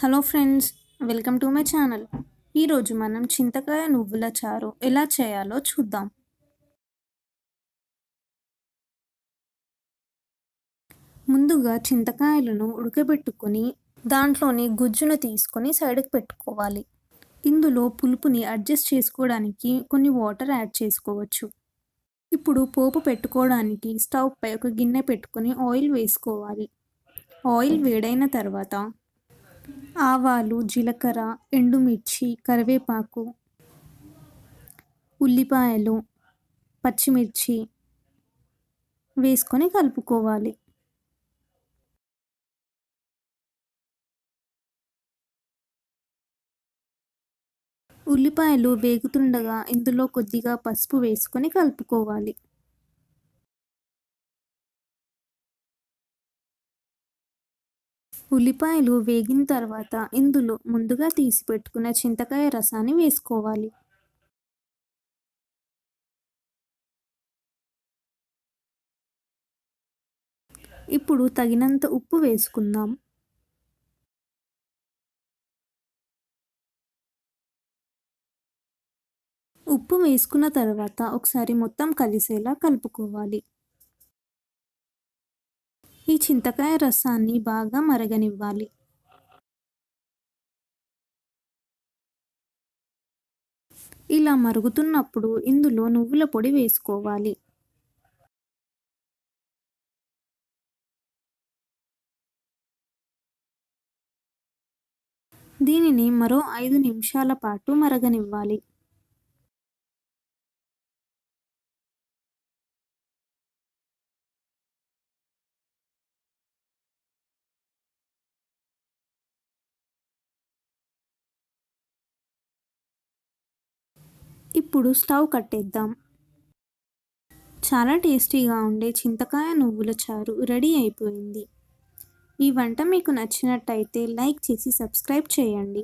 Hello friends, welcome to my channel. ఈరోజు మనం చింతకాయ నువ్వుల చారు ఎలా చేయాలో చూద్దాం. ముందుగా చింతకాయలను ఉడకబెట్టుకొని దాంట్లోని గుజ్జును తీసుకొని సైడ్కి పెట్టుకోవాలి. ఇందులో పులుపుని అడ్జస్ట్ చేసుకోవడానికి కొన్ని వాటర్ యాడ్ చేసుకోవచ్చు. ఇప్పుడు పోపు పెట్టుకోవడానికి స్టవ్ పై ఒక గిన్నె పెట్టుకొని ఆయిల్ వేసుకోవాలి. ఆయిల్ వేడైన తర్వాత ఆవాలు, జీలకర్ర, ఎండుమిర్చి, కరివేపాకు, ఉల్లిపాయలు, పచ్చిమిర్చి వేసుకొని కలుపుకోవాలి. ఉల్లిపాయలు వేగుతుండగా ఇందులో కొద్దిగా పసుపు వేసుకొని కలుపుకోవాలి. ఉల్లిపాయలు వేగిన తర్వాత ఇందులో ముందుగా తీసి పెట్టుకున్న చింతకాయ రసాన్ని వేసుకోవాలి. ఇప్పుడు తగినంత ఉప్పు వేసుకుందాం. ఉప్పు వేసుకున్న తర్వాత ఒకసారి మొత్తం కలిసేలా కలుపుకోవాలి. ఈ చింతకాయ రసాన్ని బాగా మరగనివ్వాలి. ఇలా మరుగుతున్నప్పుడు ఇందులో నువ్వుల పొడి వేసుకోవాలి. దీనిని మరో 5 నిమిషాల పాటు మరగనివ్వాలి. ఇప్పుడు స్టవ్ కట్టేద్దాం. చాలా టేస్టీగా ఉండే చింతకాయ నువ్వుల చారు రెడీ అయిపోయింది. ఈ వంట మీకు నచ్చినట్టయితే లైక్ చేసి సబ్స్క్రైబ్ చేయండి.